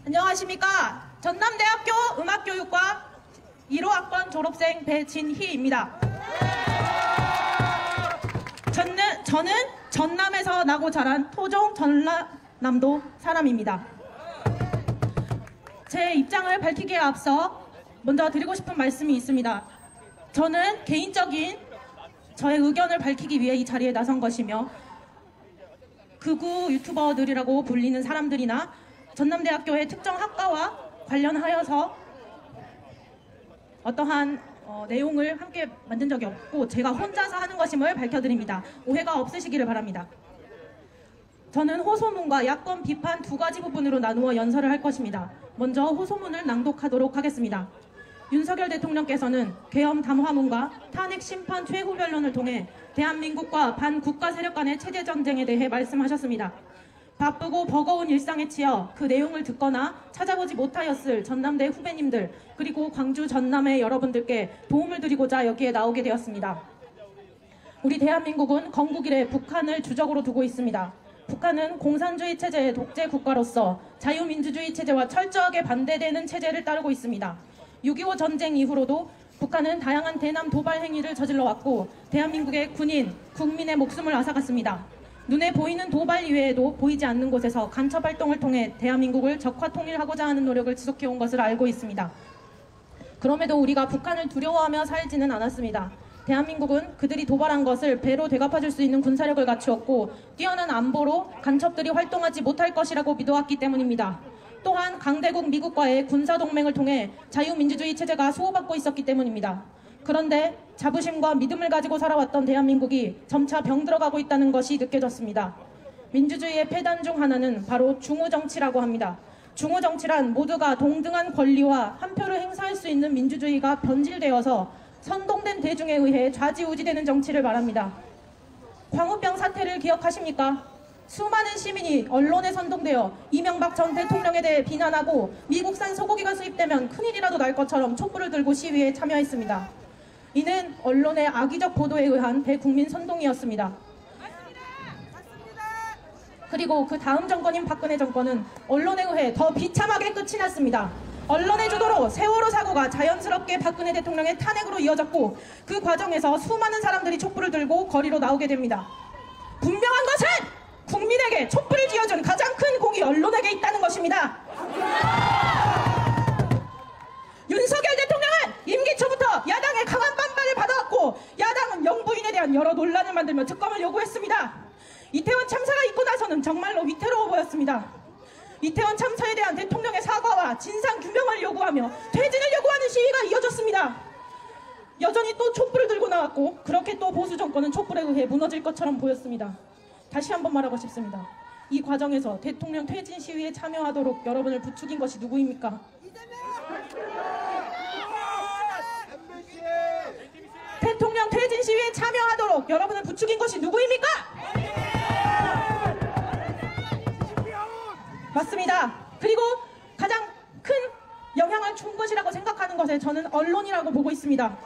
안녕하십니까. 전남대학교 음악교육과 1호학번 졸업생 배진희입니다. 저는 전남에서 나고 자란 토종 전라남도 사람입니다. 제 입장을 밝히기에 앞서 먼저 드리고 싶은 말씀이 있습니다. 저는 개인적인 저의 의견을 밝히기 위해 이 자리에 나선 것이며, 극우 유튜버들이라고 불리는 사람들이나 전남대학교의 특정 학과와 관련하여서 어떠한 내용을 함께 만든 적이 없고 제가 혼자서 하는 것임을 밝혀드립니다. 오해가 없으시기를 바랍니다. 저는 호소문과 야권 비판 두 가지 부분으로 나누어 연설을 할 것입니다. 먼저 호소문을 낭독하도록 하겠습니다. 윤석열 대통령께서는 계엄 담화문과 탄핵 심판 최후 변론을 통해 대한민국과 반국가 세력 간의 체제 전쟁에 대해 말씀하셨습니다. 바쁘고 버거운 일상에 치여 그 내용을 듣거나 찾아보지 못하였을 전남대 후배님들, 그리고 광주 전남의 여러분들께 도움을 드리고자 여기에 나오게 되었습니다. 우리 대한민국은 건국 이래 북한을 주적으로 두고 있습니다. 북한은 공산주의 체제의 독재 국가로서 자유민주주의 체제와 철저하게 반대되는 체제를 따르고 있습니다. 6.25 전쟁 이후로도 북한은 다양한 대남 도발 행위를 저질러 왔고 대한민국의 군인, 국민의 목숨을 앗아갔습니다. 눈에 보이는 도발 이외에도 보이지 않는 곳에서 간첩 활동을 통해 대한민국을 적화 통일하고자 하는 노력을 지속해온 것을 알고 있습니다. 그럼에도 우리가 북한을 두려워하며 살지는 않았습니다. 대한민국은 그들이 도발한 것을 배로 되갚아줄 수 있는 군사력을 갖추었고 뛰어난 안보로 간첩들이 활동하지 못할 것이라고 믿어왔기 때문입니다. 또한 강대국 미국과의 군사동맹을 통해 자유민주주의 체제가 수호받고 있었기 때문입니다. 그런데 자부심과 믿음을 가지고 살아왔던 대한민국이 점차 병들어가고 있다는 것이 느껴졌습니다. 민주주의의 폐단 중 하나는 바로 중우정치라고 합니다. 중우정치란 모두가 동등한 권리와 한 표를 행사할 수 있는 민주주의가 변질되어서 선동된 대중에 의해 좌지우지되는 정치를 말합니다. 광우병 사태를 기억하십니까? 수많은 시민이 언론에 선동되어 이명박 전 대통령에 대해 비난하고 미국산 소고기가 수입되면 큰일이라도 날 것처럼 촛불을 들고 시위에 참여했습니다. 이는 언론의 악의적 보도에 의한 대국민 선동이었습니다. 그리고 그 다음 정권인 박근혜 정권은 언론에 의해 더 비참하게 끝이 났습니다. 언론의 주도로 세월호 사고가 자연스럽게 박근혜 대통령의 탄핵으로 이어졌고 그 과정에서 수많은 사람들이 촛불을 들고 거리로 나오게 됩니다. 분명한 것은 국민에게 촛불을 쥐어준 가장 큰 공이 언론에게 있다는 것입니다. 윤석열 대통령은 임기 초부터 야당의 강한 반발을 받아왔고 야당은 영부인에 대한 여러 논란을 만들며 특검을 요구했습니다. 이태원 참사가 있고 나서는 정말로 위태로워 보였습니다. 이태원 참사에 대한 대통령의 사과와 진상 규명을 요구하며 퇴진을 요구하는 시위가 이어졌습니다. 여전히 또 촛불을 들고 나왔고 그렇게 또 보수 정권은 촛불에 의해 무너질 것처럼 보였습니다. 다시 한번 말하고 싶습니다. 이 과정에서 대통령 퇴진 시위에 참여하도록 여러분을 부추긴 것이 누구입니까? 대통령 퇴진 시위에 참여하도록 여러분을 부추긴 것이 누구입니까? 맞습니다. 그리고 가장 큰 영향을 준 것이라고 생각하는 것에 저는 언론이라고 보고 있습니다.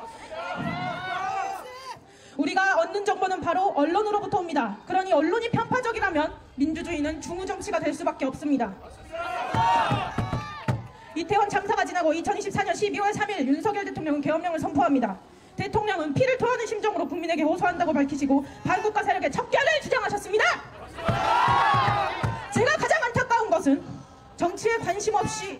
우리가 얻는 정보는 바로 언론으로부터 옵니다. 그러니 언론이 편파적이라면 민주주의는 중우정치가 될 수밖에 없습니다. 이태원 참사가 지나고 2024년 12월 3일 윤석열 대통령은 계엄령을 선포합니다. 대통령은 피를 토하는 심정으로 국민에게 호소한다고 밝히시고 반국가 세력의 척결을 주장하셨습니다. 제가 가장 안타까운 것은 정치에 관심 없이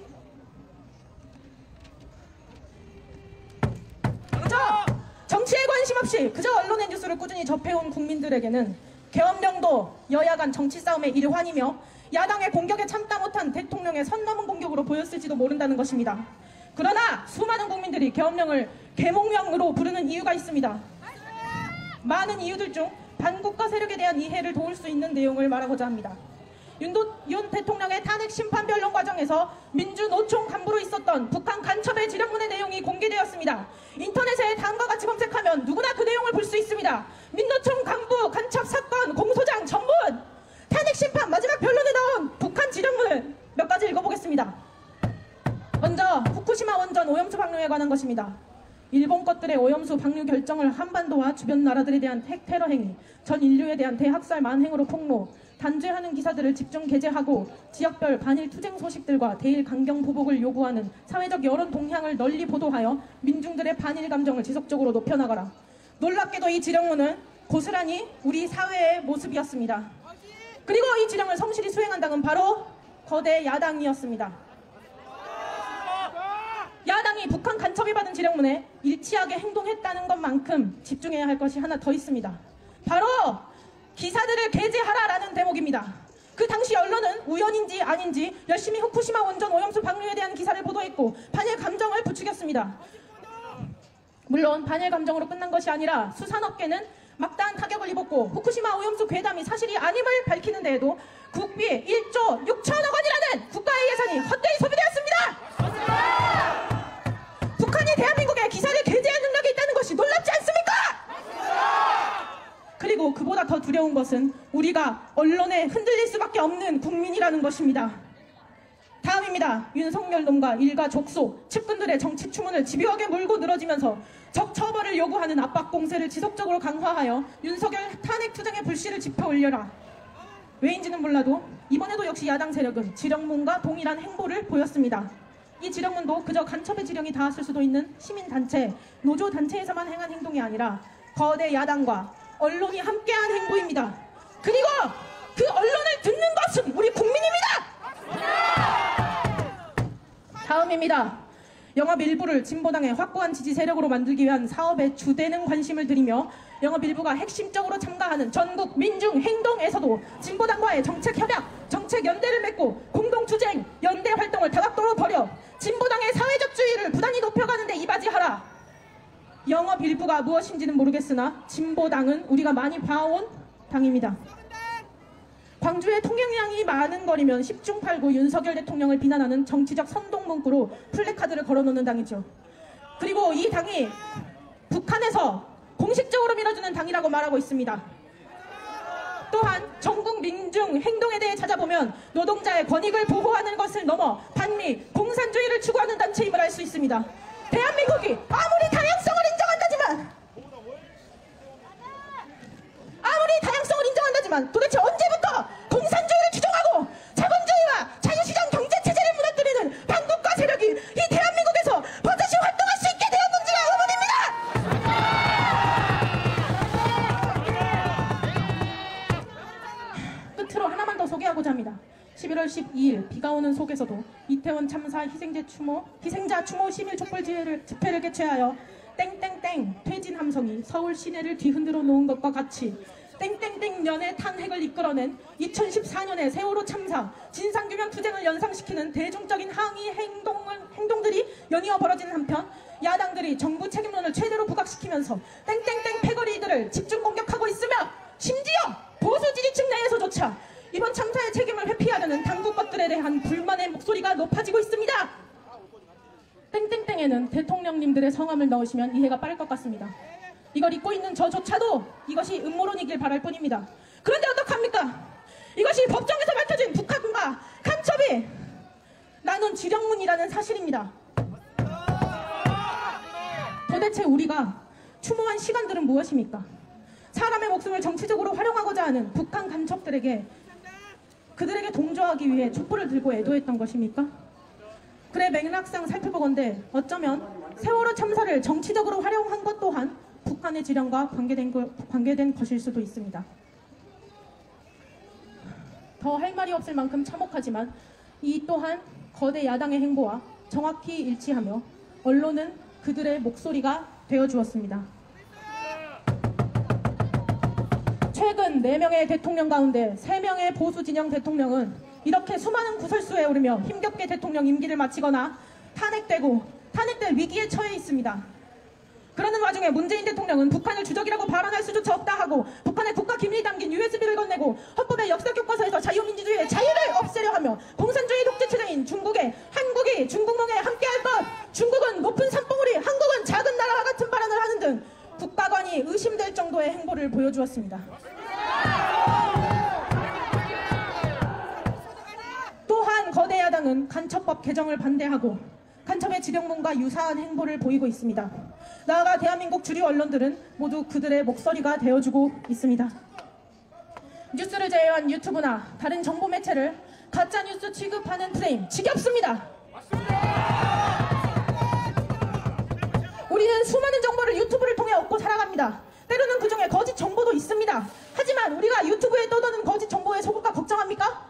그저 언론의 뉴스를 꾸준히 접해온 국민들에게는 계엄령도 여야 간 정치 싸움의 일환이며 야당의 공격에 참다 못한 대통령의 선 넘은 공격으로 보였을지도 모른다는 것입니다. 그러나 수많은 국민들이 계엄령을 계몽령으로 부르는 이유가 있습니다. 많은 이유들 중 반국가 세력에 대한 이해를 도울 수 있는 내용을 말하고자 합니다. 윤 대통령의 탄핵 심판 변론 과정에서 민주노총 간부로 있었던 북한 간첩의 지령문의 내용이 공개되었습니다. 인터넷에 다음과 같이 검색하면 누구나 그 내용을 볼 수 있습니다. 민노총 간부 간첩 사건 공소장 전문 탄핵 심판 마지막 변론에 나온 북한 지령문을 몇 가지 읽어보겠습니다. 먼저 후쿠시마 원전 오염수 방류에 관한 것입니다. 일본 것들의 오염수 방류 결정을 한반도와 주변 나라들에 대한 핵 테러 행위, 전 인류에 대한 대학살 만행으로 폭로, 단죄하는 기사들을 집중 게재하고 지역별 반일 투쟁 소식들과 대일 강경 보복을 요구하는 사회적 여론 동향을 널리 보도하여 민중들의 반일 감정을 지속적으로 높여나가라. 놀랍게도 이 지령문은 고스란히 우리 사회의 모습이었습니다. 그리고 이 지령을 성실히 수행한 당은 바로 거대 야당이었습니다. 야당이 북한 간첩이 받은 지령문에 일치하게 행동했다는 것만큼 집중해야 할 것이 하나 더 있습니다. 바로 기사들을 게재하라라는 대목입니다. 그 당시 언론은 우연인지 아닌지 열심히 후쿠시마 원전 오염수 방류에 대한 기사를 보도했고 반일 감정을 부추겼습니다. 물론 반일 감정으로 끝난 것이 아니라 수산업계는 막다한 타격을 입었고 후쿠시마 오염수 괴담이 사실이 아님을 밝히는 데에도 국비 1조 6천억 원이라는 국가의 예산이 헛되이 소비되었습니다. 북한이 대한민국에 기사를 게재할 능력이 있다는 것이 놀랍지 않습니까? 그리고 그보다 더 두려운 것은 우리가 언론에 흔들릴 수밖에 없는 국민이라는 것입니다. 다음입니다. 윤석열 놈과 일가 족속, 측근들의 정치 추문을 집요하게 물고 늘어지면서 적 처벌을 요구하는 압박 공세를 지속적으로 강화하여 윤석열 탄핵 투쟁의 불씨를 지펴 올려라. 왜인지는 몰라도 이번에도 역시 야당 세력은 지령문과 동일한 행보를 보였습니다. 이 지령문도 그저 간첩의 지령이 닿았을 수도 있는 시민단체, 노조단체에서만 행한 행동이 아니라 거대 야당과 언론이 함께한 행보입니다. 그리고 그 언론을 듣는 것은 우리 국민입니다. 다음입니다. 영업 일부를 진보당의 확고한 지지 세력으로 만들기 위한 사업에 주되는 관심을 들이며 영업 일부가 핵심적으로 참가하는 전국 민중 행동에서도 진보당과의 정책 협약, 정책 연대를 맺고 공동 투쟁, 연대 활동을 다각도로 벌여 진보당의 사회적 주의를 부단히 높여가는 데 이바지하라. 영업 일부가 무엇인지는 모르겠으나 진보당은 우리가 많이 봐온 당입니다. 광주에 통행량이 많은 거리면 10중 8구 윤석열 대통령을 비난하는 정치적 선동 문구로 플래카드를 걸어놓는 당이죠. 그리고 이 당이 북한에서 공식적으로 밀어주는 당이라고 말하고 있습니다. 또한 전국 민중 행동에 대해 찾아보면 노동자의 권익을 보호하는 것을 넘어 반미 공산주의를 추구하는 단체임을 알 수 있습니다. 대한민국이 아무리 다양성을 인정한다지만 도대체 언제부터 공산주의를 주장하고 자본주의와 자유시장 경제체제를 무너뜨리는 반국가 세력이 이 대한민국에서 버젓이 활동할 수 있게 되었는지가 의문입니다. 끝으로 하나만 더 소개하고자 합니다. 11월 12일 비가 오는 속에서도 이태원 참사 희생자 추모 시민 촛불 집회를 개최하여 땡땡땡 퇴진 함성이 서울 시내를 뒤흔들어 놓은 것과 같이 땡땡땡 년의 탄핵을 이끌어낸 2014년의 세월호 참사 진상규명 투쟁을 연상시키는 대중적인 항의 행동들이 연이어 벌어지는 한편 야당들이 정부 책임론을 최대로 부각시키면서 땡땡땡 패거리들을 집중 공격하고 있으며 심지어 보수 지지층 내에서조차 이번 참사의 책임을 회피하려는 당국 것들에 대한 불만의 목소리가 높아지고 있습니다. 땡땡땡에는 대통령님들의 성함을 넣으시면 이해가 빠를 것 같습니다. 이걸 잊고 있는 저조차도 이것이 음모론이길 바랄 뿐입니다. 그런데 어떡합니까? 이것이 법정에서 밝혀진 북한과 간첩이 나눈 지령문이라는 사실입니다. 도대체 우리가 추모한 시간들은 무엇입니까? 사람의 목숨을 정치적으로 활용하고자 하는 북한 간첩들에게 그들에게 동조하기 위해 촛불을 들고 애도했던 것입니까? 그래 맥락상 살펴보건대 어쩌면 세월호 참사를 정치적으로 활용한 것 또한 북한의 지령과 관계된 것일 수도 있습니다. 더 할 말이 없을 만큼 참혹하지만 이 또한 거대 야당의 행보와 정확히 일치하며 언론은 그들의 목소리가 되어주었습니다. 최근 4명의 대통령 가운데 3명의 보수 진영 대통령은 이렇게 수많은 구설수에 오르며 힘겹게 대통령 임기를 마치거나 탄핵될 위기에 처해 있습니다. 그러는 와중에 문재인 대통령은 북한을 주적이라고 발언할 수조차 없다 하고 북한의 국가 기밀이 담긴 USB를 건네고 헌법의 역사 교과서에서 자유민주주의의 자유를 없애려 하며 공산주의 독재체제인 한국이 중국몽에 함께할 것, 중국은 높은 산봉우리, 한국은 작은 나라와 같은 발언을 하는 등 국가관이 의심될 정도의 행보를 보여주었습니다. 또한 거대 야당은 간첩법 개정을 반대하고 간첩의 지령문과 유사한 행보를 보이고 있습니다. 나아가 대한민국 주류 언론들은 모두 그들의 목소리가 되어주고 있습니다. 뉴스를 제외한 유튜브나 다른 정보 매체를 가짜뉴스 취급하는 프레임 지겹습니다. 우리는 수많은 정보를 유튜브를 통해 얻고 살아갑니다. 때로는 그중에 거짓 정보도 있습니다. 하지만 우리가 유튜브에 떠도는 거짓 정보에 속을까 걱정합니까?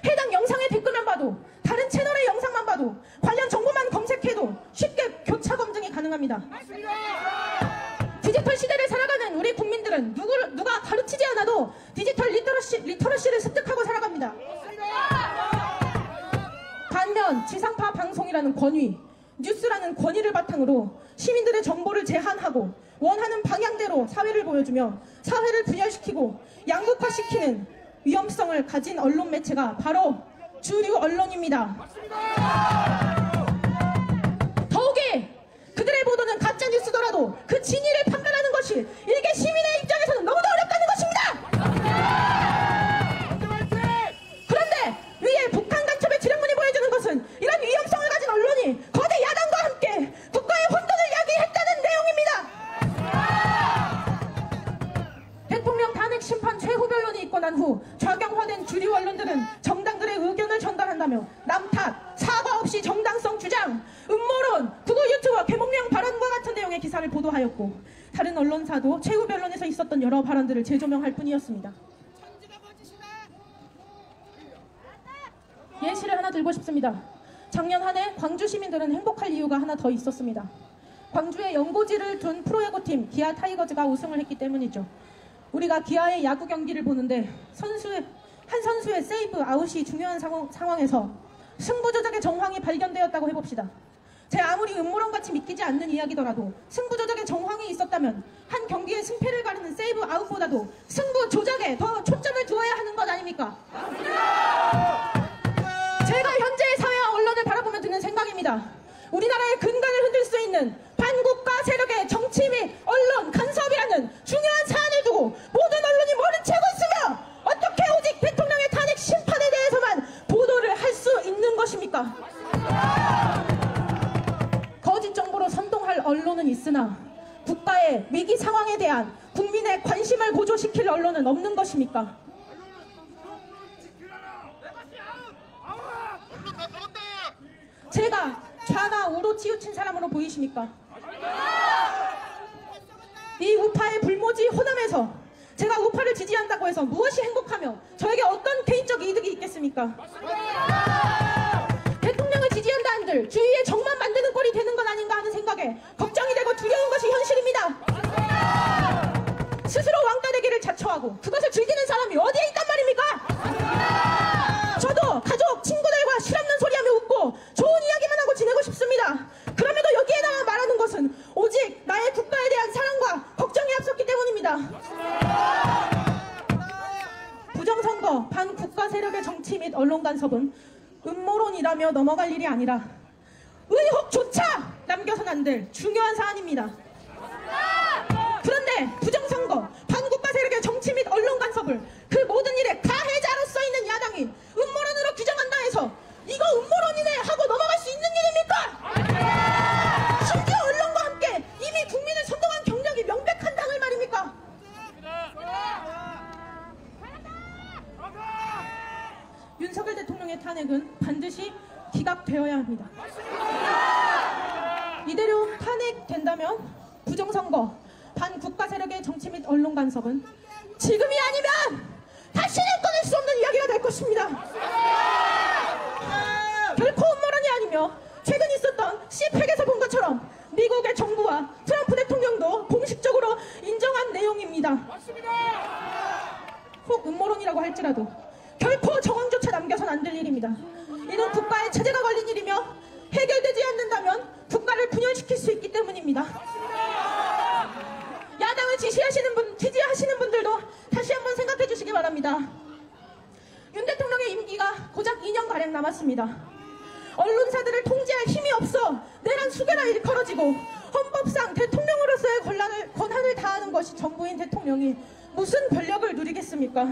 해당 영상의 댓글만 봐도, 다른 채널의 영상만 봐도, 관련 정보만 검색해도 쉽게 교차 검증이 가능합니다. 디지털 시대를 살아가는 우리 국민들은 누가 가르치지 않아도 디지털 리터러시를 습득하고 살아갑니다. 반면 지상파 방송이라는 권위, 뉴스라는 권위를 바탕으로 시민들의 정보를 제한하고 원하는 방향대로 사회를 보여주며 사회를 분열시키고 양극화시키는 위험성을 가진 언론 매체가 바로 주류 언론입니다. 더욱이 그들의 보도는 가짜뉴스더라도 그 진위를 판별하는 것이 일개 시민의 입장에서는 너무도 어렵다는 것입니다. 그런데 위에 북한 간첩의 지령문이 보여주는 것은 이런 위험성을 가진 언론이 거대 야당과 함께 국가의 혼돈을 야기했다는 내용입니다. 대통령 탄핵 심판 최후 변론이 있고 난 후 좌경화된 주류 언론들은 정당들의 의견을 전달한다며 남탓, 사과 없이 정당성 주장, 음모론, 극우 유튜버 개몽령 발언과 같은 내용의 기사를 보도하였고 다른 언론사도 최후 변론에서 있었던 여러 발언들을 재조명할 뿐이었습니다. 예시를 하나 들고 싶습니다. 작년 한 해 광주 시민들은 행복할 이유가 하나 더 있었습니다. 광주에 연고지를 둔 프로야구팀 기아 타이거즈가 우승을 했기 때문이죠. 우리가 기아의 야구 경기를 보는데 한 선수의 세이브 아웃이 중요한 상황에서 승부 조작의 정황이 발견되었다고 해봅시다. 제 아무리 음모론같이 믿기지 않는 이야기더라도 승부 조작의 정황이 있었다면 한 경기의 승패를 가르는 세이브 아웃보다도 승부 조작에 더 초점을 두어야 하는 것 아닙니까? 제가 현재의 사회와 언론을 바라보며 드는 생각입니다. 우리나라의 근간을 흔들 수 있는 반국가 세력의 정치 및 언론 간섭이라는 중요한 사안을 두고 모든 언론이 머리를 채고 있으며 어떻게 오직 대통령의 탄핵 심판에 대해서만 보도를 할 수 있는 것입니까? 거짓 정보로 선동할 언론은 있으나 국가의 위기 상황에 대한 국민의 관심을 고조시킬 언론은 없는 것입니까? 제가 좌나 우로 치우친 사람으로 보이십니까? 이 우파의 불모지 호남에서 제가 우파를 지지한다고 해서 무엇이 행복하며 저에게 어떤 개인적 이득이 있겠습니까? 대통령을 지지한다 한들 주위에 적만 만드는 꼴이 되는 건 아닌가 하는 생각에 걱정이 되고 두려운 것이 현실입니다. 스스로 왕따 되기를 자처하고 그것을 즐기는 사람이 어디에 있단 말입니까? 저도 가족, 친구들과 실없는 소리하며 웃고 좋은 이야기만 하고 지내고 싶습니다. 그럼에도 여기에다가 말하는 것은 오직 나의 국가에 대한 사랑과 걱정이 앞섰기 때문입니다. 부정선거, 반국가 세력의 정치 및 언론 간섭은 음모론이라며 넘어갈 일이 아니라 의혹조차 남겨선 안 될 중요한 사안입니다. 그런데 부정선거, 반국가 세력의 정치 및 언론 간섭을 그 모든 일의 가해자로 써있는 야당이 음모론으로 규정한다 해서 이거 음모론이네 하고 넘어갈 수 있는 일입니까? 심지어 언론과 함께 이미 국민을 선동한 경력이 명백한 당을 말입니까? 윤석열 대통령의 탄핵은 반드시 기각되어야 합니다. 이대로 탄핵된다면 부정선거, 반국가 세력의 정치 및 언론 간섭은 지금이 아니면 다시는 꺼낼 수 없는 이야기가 될 것입니다. 결코 음모론이 아니며 최근 있었던 CPEC에서 본 것처럼 미국의 정부와 트럼프 대통령도 공식적으로 인정한 내용입니다. 혹 음모론이라고 할지라도 결코 정황조차 남겨선 안 될 일입니다. 이는 국가의 체제가 걸린 일이며 해결되지 않는다면 국가를 분열시킬 수 있기 때문입니다. 야당을 지지하시는 분들도 다시 한번 생각해 주시기 바랍니다. 윤 대통령의 임기가 고작 2년가량 남았습니다. 언론사들을 통제할 힘이 없어 내란 수개라 일컬어지고 헌법상 대통령으로서의 권한을 다하는 것이 정부인 대통령이 무슨 권력을 누리겠습니까?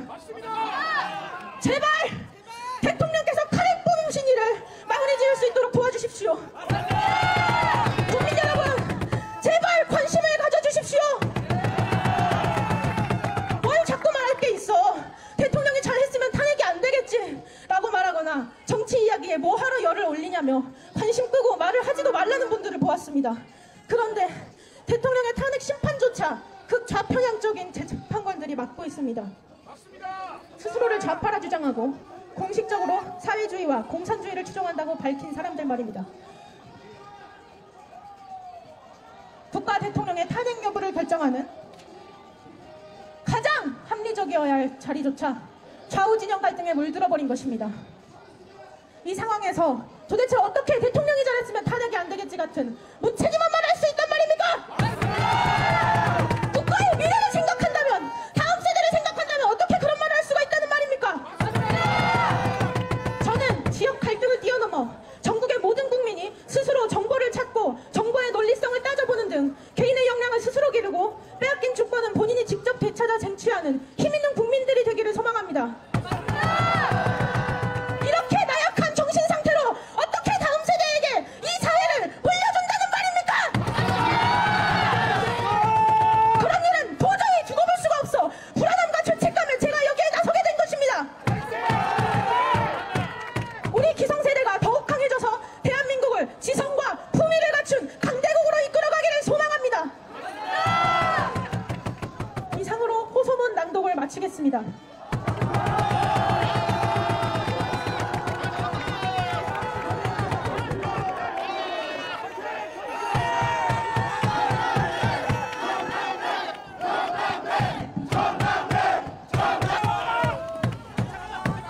제발 대통령께서 칼에 뽑으신 일을 마무리 지을 수 있도록 도와주십시오. 국민 여러분, 제발 관심을 가져주십시오. 월급 이야기나 정치 이야기에 뭐하러 열을 올리냐며 관심 끄고 말을 하지도 말라는 분들을 보았습니다. 그런데 대통령의 탄핵 심판조차 극좌편향적인 재판관들이 맡고 있습니다. 스스로를 좌파라 주장하고 공식적으로 사회주의와 공산주의를 추종한다고 밝힌 사람들 말입니다. 국가 대통령의 탄핵 여부를 결정하는 가장 합리적이어야 할 자리조차 좌우 진영 갈등에 물들어버린 것입니다. 이 상황에서 도대체 어떻게 대통령이 잘했으면 탄핵이 안 되겠지 같은 무책임한 말을 할 수 있단 말입니까? 국가의 미래를 생각한다면, 다음 세대를 생각한다면 어떻게 그런 말을 할 수가 있다는 말입니까? 저는 지역 갈등을 뛰어넘어 전국의 모든 국민이 스스로 정보를 찾고 정보의 논리성을 따져보는 등 개인의 역량을 스스로 기르고 빼앗긴 주권은 본인이 직접 되찾아 쟁취하는 힘있는 국민들이 되기를 소망합니다. 이렇게 나약한 정신 상태로 어떻게 다음 세대에게 이 사회를 물려준다는 말입니까? 그런 일은 도저히 두고 볼 수가 없어 불안함과 죄책감에 제가 여기에 나서게 된 것입니다. 우리 기성세대가 더욱 강해져서 대한민국을 지성과 품위를 갖춘 강대국으로 이끌어가기를 소망합니다. 이상으로 호소문 낭독을 마치겠습니다.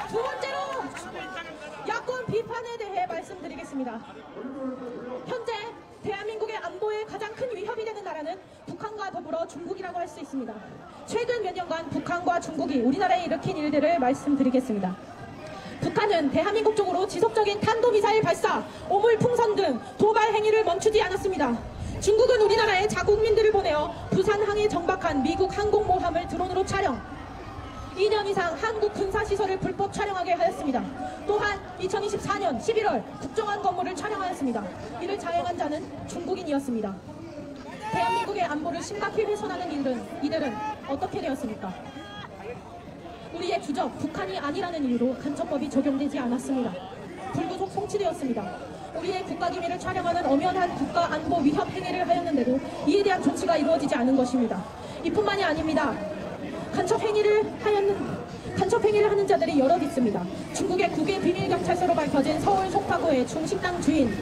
두 번째로 야권 비판에 대해 말씀드리겠습니다. 현재 대한민국의 안보에 가장 큰 위협이 되는 나라는 북한과 더불어 중국이라고 할 수 있습니다. 최근 몇 년간 북한과 중국이 우리나라에 일으킨 일들을 말씀드리겠습니다. 북한은 대한민국 쪽으로 지속적인 탄도미사일 발사, 오물 풍선 등 도발 행위를 멈추지 않았습니다. 중국은 우리나라에 자국민들을 보내어 부산항에 정박한 미국 항공모함을 드론으로 촬영, 2년 이상 한국 군사시설을 불법 촬영하게 하였습니다. 또한 2024년 11월 국정원 건물을 촬영하였습니다. 이를 자행한 자는 중국인이었습니다. 대한민국의 안보를 심각히 훼손하는 이들은 어떻게 되었습니까? 우리의 주적 북한이 아니라는 이유로 간첩법이 적용되지 않았습니다. 불구속 송치되었습니다. 우리의 국가기밀을 촬영하는 엄연한 국가안보 위협 행위를 하였는데도 이에 대한 조치가 이루어지지 않은 것입니다. 이뿐만이 아닙니다. 간첩 행위를 하는 자들이 여럿 있습니다. 중국의 국외 비밀경찰서로 밝혀진 서울 송파구의 중식당 주인,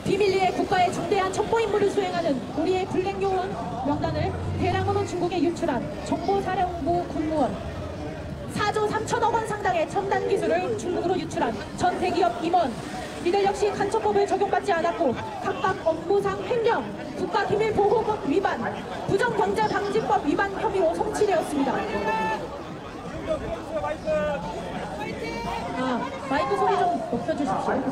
비밀리에 국가의 중대한 첩보임무를 수행하는 우리의 블랙요원 명단을 대량으로 중국에 유출한 정보사령부 군무원, 4조 3천억 원 상당의 첨단 기술을 중국으로 유출한 전 대기업 임원, 이들 역시 간첩법을 적용받지 않았고 각각 업무상 횡령, 국가기밀보호법 위반, 부정경제방지법 위반 혐의로 송치되었습니다. 마이크 소리 좀 높여주십시오.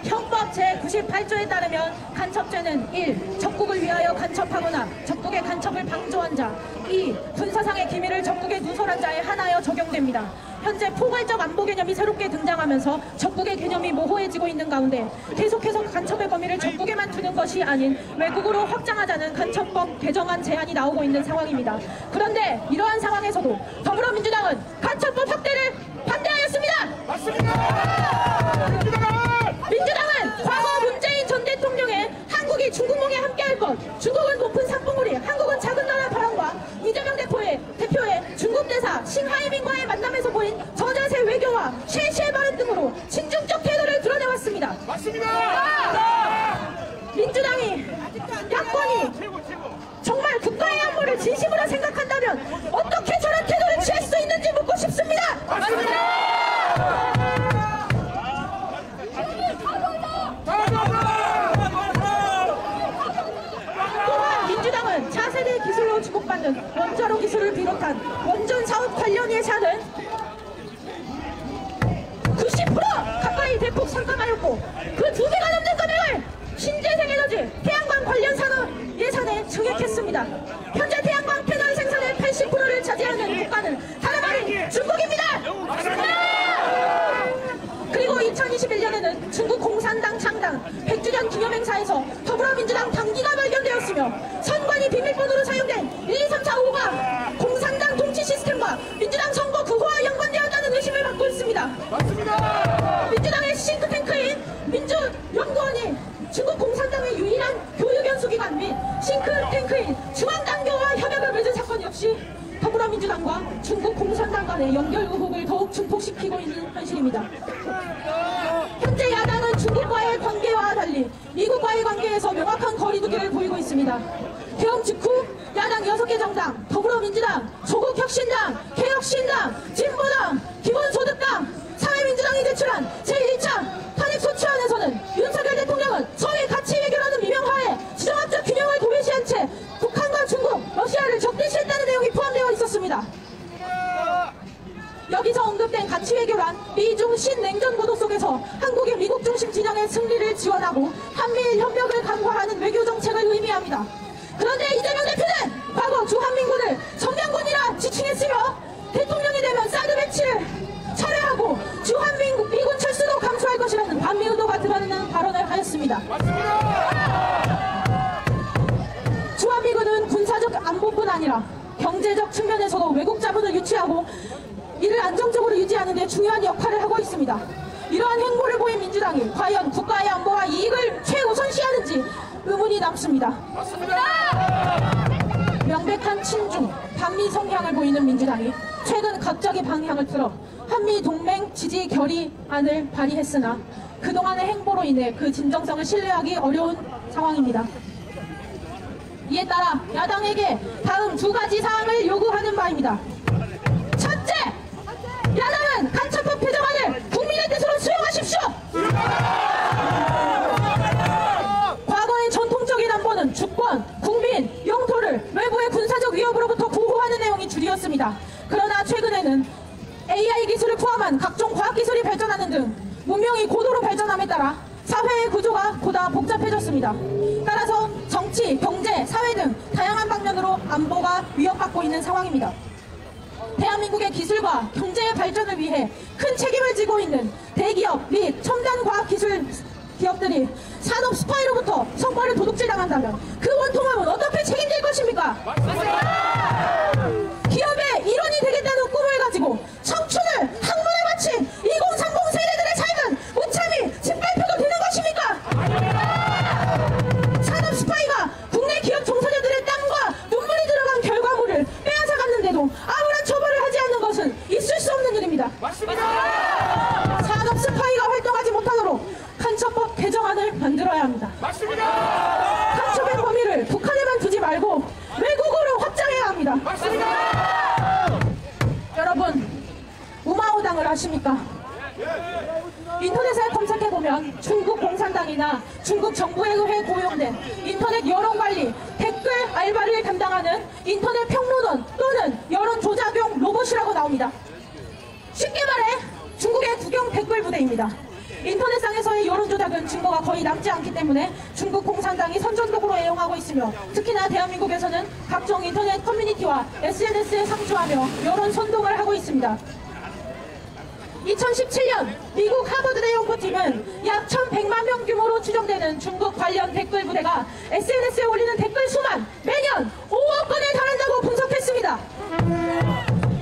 형법 제98조에 따르면 간첩죄는 1. 적국을 위하여 간첩하거나 적국의 간첩을 방조한 자, 2. 군사상의 기밀을 적국에 누설한 자에 한하여 적용됩니다. 현재 포괄적 안보 개념이 새롭게 등장하면서 적국의 개념이 모호해지고 있는 가운데 계속해서 간첩의 범위를 적국에만 두는 것이 아닌 외국으로 확장하자는 간첩법 개정안 제안이 나오고 있는 상황입니다. 그런데 이러한 상황에서도 더불어민주당은 간첩법 확대를 반대하였습니다. 맞습니다. 민주당은 과거 문재인 전 대통령의 한국이 중국몽에 함께할 것, 중국은 높은 산봉우리, 한국은 작은 나라 발언과 이재명 대표의 중국 대사 싱하이밍과의 만남에서 보인 저자세 외교와 쉐쉐 발언 등으로 친중적 태도를 드러내왔습니다. 맞습니다. 민주당이, 야권이 정말 국가의 안보를 진심으로 생각한다면 어떻게 저런 태도를 취할 수 있는지 묻고 싶습니다. 맞습니다. 또한 민주당은 차세대 기술로 주목받는 원자로 기술을 비롯한 원전 사업 관련 예산은 90% 가까이 대폭 상감하였고 그 2배가 넘는 금액을 신재생에너지, 태양광 관련 산업 예산에 증액했습니다. 현재 태양광 패널 생산의 80%를 차지하는 국가는 다름 아닌 중국입니다. 그리고 2021년에는 중국 공산당 창당 100주년 기념행사에서 더불어민주당 당기가 발견되었으며 선관위 비밀번호로 사용된 1, 2, 3, 4, 5가 공산당 통치 시스템과 민주당 선거 구호와 연관되었다는 의심을 받고 간의 연결 의혹을 더욱 증폭시키고 있는 현실입니다. 현재 야당은 중국과의 관계와 달리 미국과의 관계에서 명확한 거리두기를 보이고 있습니다. 개헌 직후 야당 6개 정당, 더불어민주당, 조국혁신당, 개혁신당, 진보당, 기본소득당, 사회민주당이 제출한 제1차 탄핵소추안에서는 윤석열 대통령은 서해 가치 외교라는 미명하에 지정학적 균형을 도외시한 채 북한과 중국, 러시아를 적대시했다는 내용이 포함되어 있었습니다. 여기서 언급된 가치 외교란 미중 신냉전 구도 속에서 한국의 미국 중심 진영의 승리를 지원하고 한미일 협력을 강화하는 외교 정책을 의미합니다. 그런데 이재명 대표는 과거 주한민군을 성명군이라 지칭했으며 대통령이 되면 사드 배치를 철회하고 주한미군 철수도 감수할 것이라는 반미 의도가 드러나는 발언을 하였습니다. 주한미군은 군사적 안보뿐 아니라 경제적 측면에서도 외국 자본을 유치하고 이를 안정적으로 유지하는 데 중요한 역할을 하고 있습니다. 이러한 행보를 보인 민주당이 과연 국가의 안보와 이익을 최우선시하는지 의문이 남습니다. 명백한 친중, 반미 성향을 보이는 민주당이 최근 갑자기 방향을 틀어 한미 동맹 지지 결의안을 발의했으나 그동안의 행보로 인해 그 진정성을 신뢰하기 어려운 상황입니다. 이에 따라 야당에게 다음 2가지 사항을 요구하는 바입니다. 첫째, 야당은 간첩법 개정안을 국민의 뜻으로 수용하십시오. 과거의 전통적인 안보는 주권, 국민, 영토를 외부의 군사적 위협으로부터 보호하는 내용이 주리었습니다. 그러나 최근에는 AI 기술을 포함한 각종 과학기술이 발전하는 등 문명이 고도로 발전함에 따라 사회의 구조가 보다 복잡해졌습니다. 따라서 정치, 경제, 사회 등 다양한 방면으로 안보가 위협받고 있는 상황입니다. 대한민국의 기술과 경제의 발전을 위해 큰 책임을 지고 있는 대기업 및 첨단 과학기술 기업들이 산업 스파이로부터 성과를 도둑질당한다면 그 원통함은 어떻게 책임질 것입니까? 기업의 일원이 되겠다는 꿈을 가지고 청춘을 학문에 바친 2030 세대들의 삶은 무참히 짓밟혀도 되는 것입니까? 산업 스파이가 국내 기업 종사자들의 땀과 눈물이 들어간 결과물을 빼앗아갔는데도 아무런 처벌을 하지 않는 것은 있을 수 없는 일입니다. 맞습니다. 산업 스파이가 활동하지 못하도록 간첩법 개정안을 만들어야 합니다. 맞습니다. 간첩의 범위를 북한에만 두지 말고 외국으로 확장해야 합니다. 맞습니다. 여러분, 우마오당을 아십니까? 인터넷에 검색해보면 중국 공산당이나 중국 정부에 의해 고용된 인터넷 여론관리, 댓글 알바를 담당하는 인터넷 평론원 또는 여론 조작용 로봇이라고 나옵니다. 쉽게 말해 중국의 국영 댓글 부대입니다. 인터넷상에서의 여론조작은 증거가 거의 남지 않기 때문에 중국 공산당이 선전독으로 애용하고 있으며 특히나 대한민국에서는 각종 인터넷 커뮤니티와 SNS에 상주하며 여론 선동을 하고 있습니다. 2017년 미국 하버드대 연구팀은 약 1,100만 명 규모로 추정되는 중국 관련 댓글 부대가 SNS에 올리는 댓글 수만 매년 5억 건에 달한다고 분석했습니다.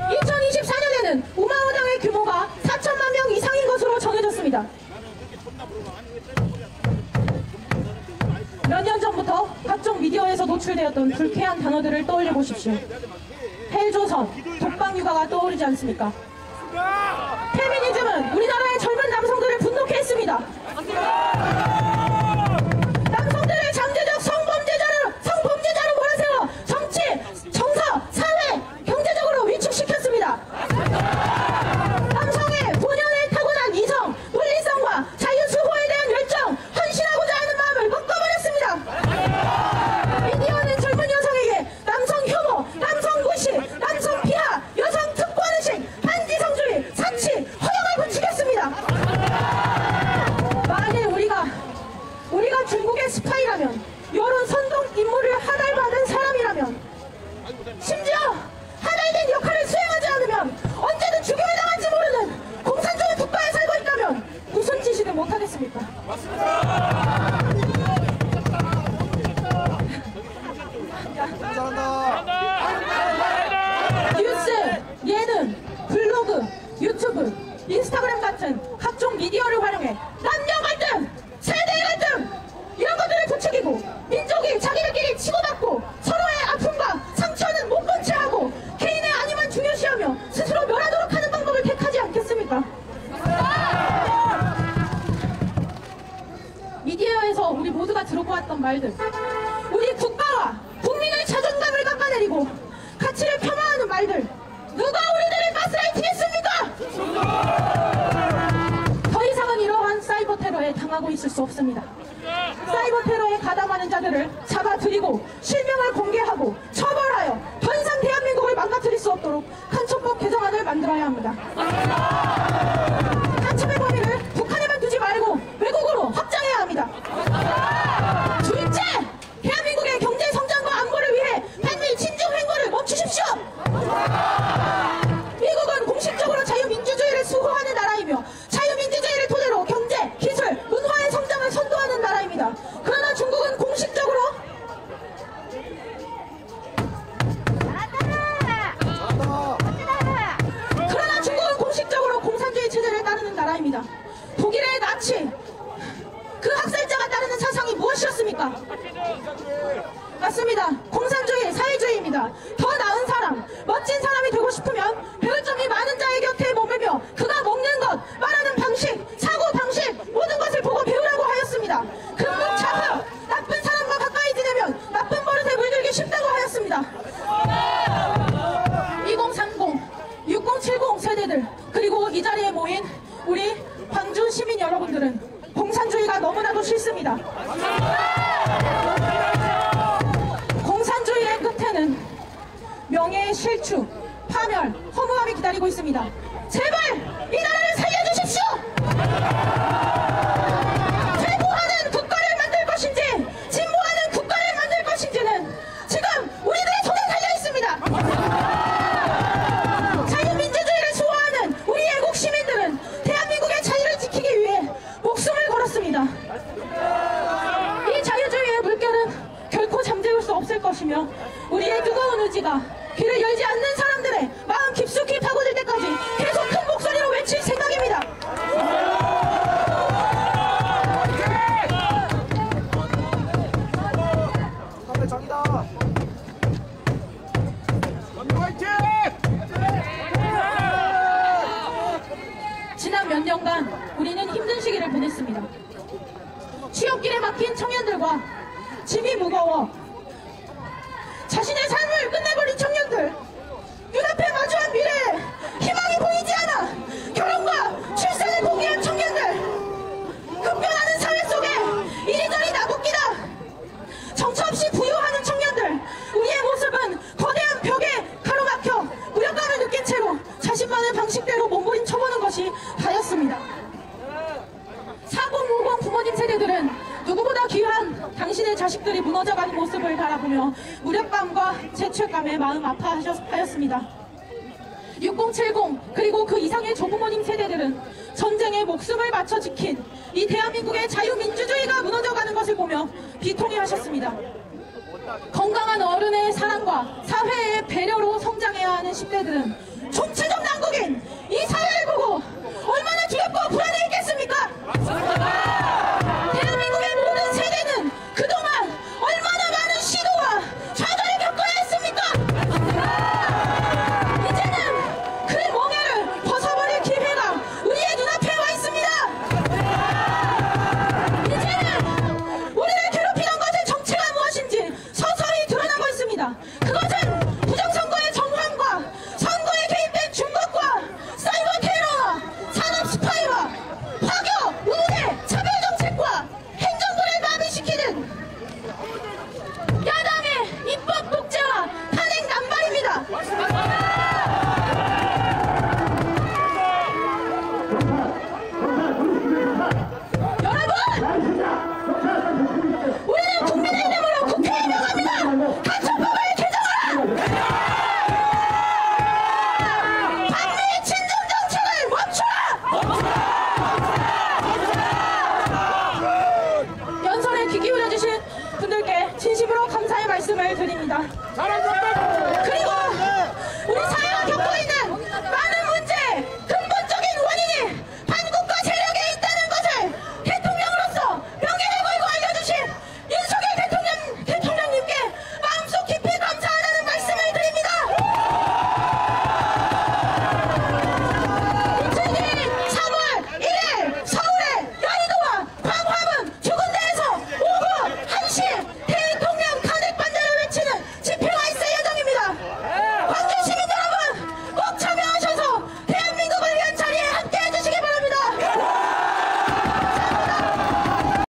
2024년에는 우마오당의 규모가 4천만 명 이상인 것으로 정해졌습니다. 몇 년 전부터 각종 미디어에서 노출되었던 불쾌한 단어들을 떠올려 보십시오. 헬조선, 독방육아가 떠오르지 않습니까? 페미니즘은 우리나라의 젊은 남성들을 분노케 했습니다. 남성들을 잠재적 성범죄자로 몰아세워 정치, 정서, 사회, 경제적으로 위축시켰습니다. 남성의 본연의 타고난 이성, 논리성과 자유수호에 대한 열정, 헌신하고자 하는 마음을 묶어버렸습니다. 미디어는 젊은 여성에게 남성 혐오, 남성 무시, 남성 비하, 여성 특권의식, 반지성주의, 사치, 허영을 부추겼습니다. 만일 우리가 중국의 스파이라면, 여론 선동 임무를 하달받은 사람이라면, 심지어 하달된 역할을 수행하지 않으면 언제든 죽임을 당할지 모르는 공산주의 국가에 살고 있다면 무슨 짓이든 못하겠습니까? 뉴스, 예능, 블로그, 유튜브, 인스타그램 같은 각종 미디어를 활용해 남녀 갈등, 세대 갈등 이런 것들을 부추기고 민족이 자기들끼리 치고받고 서로의 아픔과 상처는 못 본 채 하고 개인의 안위만 중요시하며 스스로 멸하도록 말들, 우리 국가와 국민의 자존감을 깎아내리고 가치를 폄하하는 말들, 누가 우리들을 가스라이팅했습니까? 더 이상은 이러한 사이버 테러에 당하고 있을 수 없습니다. 사이버 테러에 가담하는 자들을 잡아들이고 실명을 공개하고 처벌하여 더 이상 대한민국을 망가뜨릴 수 없도록 간첩법 개정안을 만들어야 합니다. 간첩의 범위를 북한에만 두지 말고 외국으로 확장해야 합니다. 둘째, 대한민국의 경제 성장과 안보를 위해 반미 친중 행보를 멈추십시오. 미국은 공식적으로 자유민주주의를 수호하는 나라이며 자유민주주의를 토대로 경제, 기술, 문화의 성장을 선도하는 나라입니다. 그러나 중국은 공식적으로 공산주의 체제를 따르는 나라입니다. 독일의 나치, 그 학살자가 따르는 사상이 무엇이었습니까? 맞습니다. 공산주의, 사회주의입니다. 더 나은 사람, 멋진 사람이 되고 싶으면 배울 점이 많은 자의 곁에 머물며 그가 먹는 것, 말하는 방식, 사고 방식, 모든 것을 보고 배우라고 하였습니다. 금국 차후, 나쁜 사람과 가까이 지내면 나쁜 버릇에 물들기 쉽다고 하였습니다. 2030, 6070 세대들, 그리고 이 자리에 모인 우리 광주 시민 여러분들은 공산주의가 너무나도 싫습니다. 공산주의의 끝에는 명예의 실추, 파멸, 허무함이 기다리고 있습니다. 제발 이 나라를 살려주십시오! 퇴보하는 국가를 만들 것인지 진보하는 국가를 만들 것인지는 지금 우리들의 손에 달려 있습니다. 자유민주주의를 수호하는 우리 애국 시민들은 대한민국의 자유를 지키기 위해 목숨을 걸었습니다. 이 자유주의의 물결은 결코 잠재울 수 없을 것이며 우리의 뜨거운 의지가 귀를 열지 않는 사람들의 마음 깊숙이 파고들 때까지 계속 큰 목소리로 외칠 생각입니다. 지난 몇 년간 우리는 힘든 시기를 보냈습니다. 취업길에 막힌 청년들과 짐이 무거워 자신의 삶을 끝내버린 청년들, 눈앞에 마주한 미래에 희망이 보이지 않아 결혼과 출산을 포기한 청년들, 급변하는 사회 속에 이리저리 나붙기다 정처 없이 부유하는 청년들, 우리의 모습은 거대한 벽에 가로막혀 무력감을 느낀 채로 자신만의 방식대로 몸부림쳐보는 것이 다였습니다. 4050 부모님 세대들은 누구보다 귀한 당신의 자식들이 무너져가는 모습을 바라보며 무력감과 죄책감에 마음 아파하였습니다. 6070 그리고 그 이상의 조부모님 세대들은 전쟁에 목숨을 바쳐 지킨 이 대한민국의 자유민주주의가 무너져가는 것을 보며 비통해하셨습니다. 건강한 어른의 사랑과 사회의 배려로 성장해야 하는 10대들은 총체적 난국인